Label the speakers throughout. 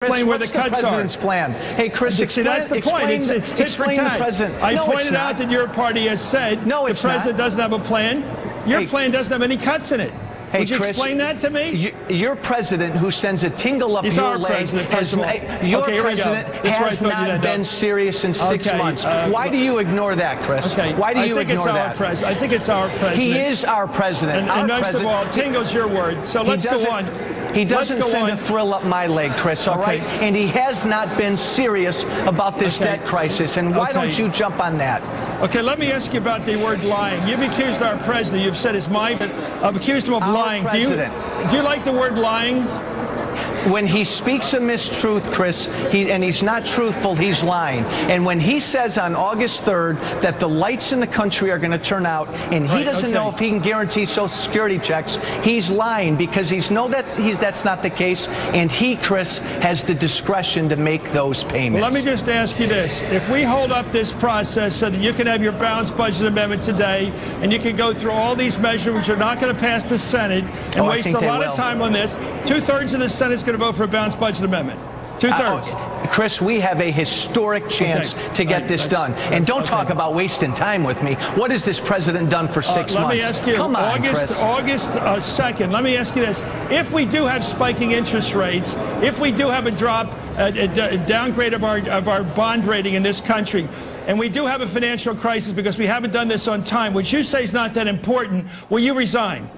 Speaker 1: Explain where the cuts
Speaker 2: the president's plan? Hey, Chris,
Speaker 1: see, that's the point. It's tit for tat. I pointed out that your party has said the president doesn't have a plan. Your plan doesn't have any cuts in it.
Speaker 2: Hey,
Speaker 1: would you
Speaker 2: Chris,
Speaker 1: explain that to me?
Speaker 2: Your president, who sends a tingle up your leg, has not been serious in 6 months. Why do you ignore that, Chris? Why do you ignore that?
Speaker 1: I think it's our president.
Speaker 2: He is our president.
Speaker 1: And most of all, tingle's your word. So let's go on.
Speaker 2: He doesn't send a thrill up my leg, Chris, all right? And he has not been serious about this debt crisis. And why don't you jump on that?
Speaker 1: Okay, let me ask you about the word lying. You've accused our president, you've said it's I've accused him of lying. Do you like the word lying?
Speaker 2: When he speaks a mistruth, Chris, and he's not truthful, he's lying. And when he says on August 3rd that the lights in the country are going to turn out and he doesn't know if he can guarantee Social Security checks, he's lying because that's not the case. And he, Chris, has the discretion to make those payments.
Speaker 1: Well, let me just ask you this. If we hold up this process so that you can have your balanced budget amendment today and you can go through all these measures which are not going to pass the Senate and waste a lot of time on this, 2/3 of the Senate's going to vote for a balanced budget amendment. 2/3.
Speaker 2: Chris, we have a historic chance to get this done. And don't talk about wasting time with me. What has this president done for 6 months?
Speaker 1: Let me ask you,
Speaker 2: Come on,
Speaker 1: August 2nd, let me ask you this. If we do have spiking interest rates, if we do have a drop, a downgrade of our bond rating in this country, and we do have a financial crisis because we haven't done this on time, which you say is not that important, will you resign?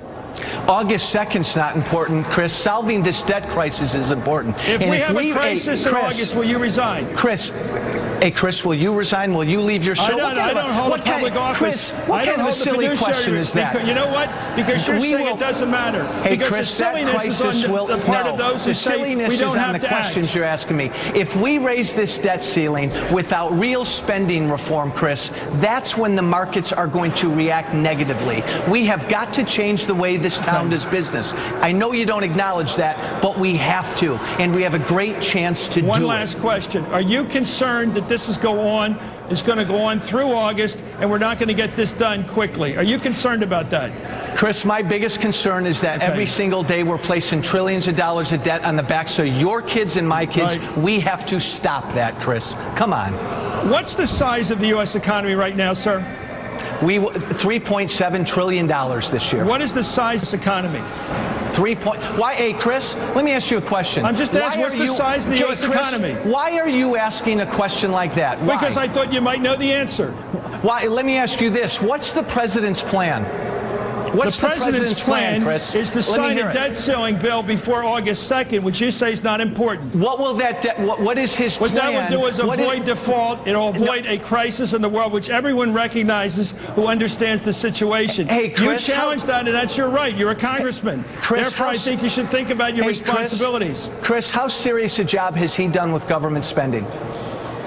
Speaker 2: August 2nd's not important, Chris. Solving this debt crisis is important.
Speaker 1: If we have a crisis in August, will you resign?
Speaker 2: Chris, will you resign? Will you leave your show?
Speaker 1: I don't hold a public office.
Speaker 2: Chris, what kind of a silly question is that?
Speaker 1: You know what? Because you're saying it doesn't matter.
Speaker 2: Hey,
Speaker 1: because
Speaker 2: Chris,
Speaker 1: the silliness is on the part of those who say we don't have to act.
Speaker 2: Questions you're asking me. If we raise this debt ceiling without real spending reform, Chris, that's when the markets are going to react negatively. We have got to change the way this town does business. I know you don't acknowledge that, but we have to, and we have a great chance to do it.
Speaker 1: One last question. Are you concerned that this is going to go on through August, and we're not going to get this done quickly? Are you concerned about that?
Speaker 2: Chris, my biggest concern is that every single day we're placing trillions of dollars of debt on the backs of your kids and my kids. We have to stop that, Chris. Come on.
Speaker 1: What's the size of the U.S. economy right now, sir?
Speaker 2: $3.7 trillion this year.
Speaker 1: What is the size of this economy?
Speaker 2: Why, hey, Chris, let me ask you a question.
Speaker 1: I'm just asking, what's the size of the U.S. economy?
Speaker 2: Why are you asking a question like that? Why?
Speaker 1: Because I thought you might know the answer.
Speaker 2: Why? Let me ask you this. What's the president's plan? What's
Speaker 1: the president's plan,
Speaker 2: Chris?
Speaker 1: Is to sign a debt ceiling bill before August 2nd, which you say is not important.
Speaker 2: What will that what is his plan?
Speaker 1: What that will do is avoid default. It'll avoid a crisis in the world, which everyone recognizes who understands the situation.
Speaker 2: Hey, Chris,
Speaker 1: you challenge that, and that's your right. You're a congressman.
Speaker 2: Chris,
Speaker 1: therefore, I think you should think about your responsibilities.
Speaker 2: Chris, how serious a job has he done with government spending?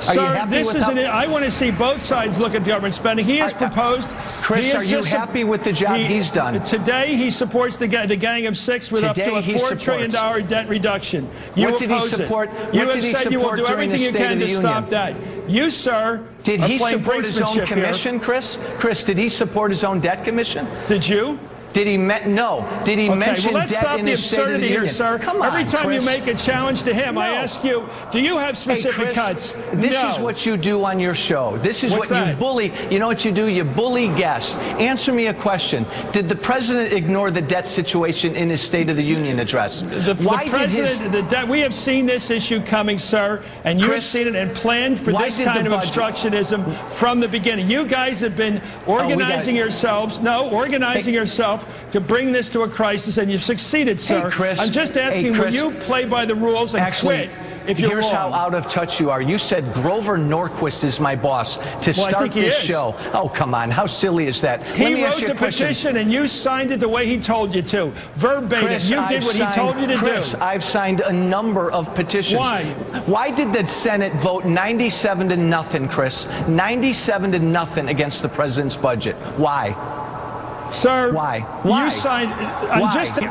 Speaker 1: Sir, this is I want to see both sides look at government spending. He has proposed.
Speaker 2: Chris, are you happy with the job he's done?
Speaker 1: Today, he supports the Gang of Six with up to a $4 trillion debt reduction.
Speaker 2: What did he support?
Speaker 1: You have said you will do everything you can to stop that. You, sir,
Speaker 2: did he support his own commission, Chris? Chris, did he support his own debt commission?
Speaker 1: Did you?
Speaker 2: Did he no? Did he mention debt in his State of the Union?
Speaker 1: Sir.
Speaker 2: Come on,
Speaker 1: every time
Speaker 2: Chris.
Speaker 1: you make a challenge to him, I ask you, do you have specific cuts?
Speaker 2: This is what you do on your show. This is what you bully. You know what you do? You bully guests. Answer me a question. Did the president ignore the debt situation in his State of the Union address?
Speaker 1: We have seen this issue coming, sir, and you have seen it and planned for this kind of obstructionism from the beginning. You guys have been organizing yourselves. Organizing yourself to bring this to a crisis, and you've succeeded, sir.
Speaker 2: Hey, Chris,
Speaker 1: I'm just asking, will you play by the rules and quit if you're
Speaker 2: Here's how out of touch you are. You said Grover Norquist is my boss to start this show. Oh, come on. How silly is that?
Speaker 1: He wrote the petition, and you signed it the way he told you to. Verbatim.
Speaker 2: Chris,
Speaker 1: you did what he told you to do.
Speaker 2: I've signed a number of petitions.
Speaker 1: Why?
Speaker 2: Why did the Senate vote 97-0, Chris? 97-0 against the president's budget. Why?
Speaker 1: Sir,
Speaker 2: Why?
Speaker 1: You signed.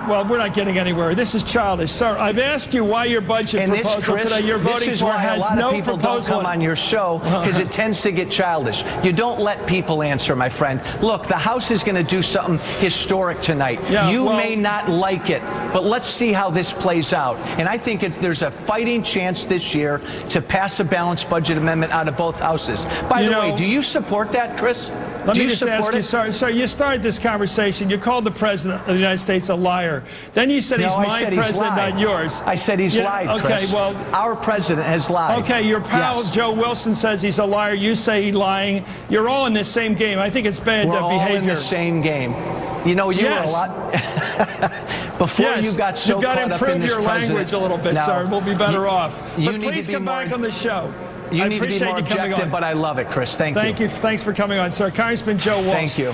Speaker 1: Well, we're not getting anywhere. This is childish, sir. I've asked you why your budget proposal today you're voting for has no proposal.
Speaker 2: This is why a lot of people don't come on your show, because it tends to get childish. You don't let people answer, my friend. Look, the House is going to do something historic tonight.
Speaker 1: Yeah,
Speaker 2: you may not like it, but let's see how this plays out. And I think there's a fighting chance this year to pass a balanced budget amendment out of both houses. By the way, do you support that, Chris?
Speaker 1: Let me just ask you, sir, you started this conversation. You called the President of the United States a liar. Then you said he's my president, not yours.
Speaker 2: I said he's lied, Chris.
Speaker 1: Okay, well,
Speaker 2: our president has lied.
Speaker 1: Okay, your pal Joe Wilson says he's a liar. You say he's lying. You're all in the same game. I think it's bad behavior.
Speaker 2: We're all in the same game. You know, you were a lot before you got so caught up in this. You've got to improve
Speaker 1: your language a little bit, sir. We'll be better off. But please come back on the show.
Speaker 2: You need to be more objective, but I love it, Chris. Thank you.
Speaker 1: Thanks for coming on, sir. Congressman Joe Walsh.
Speaker 2: Thank you.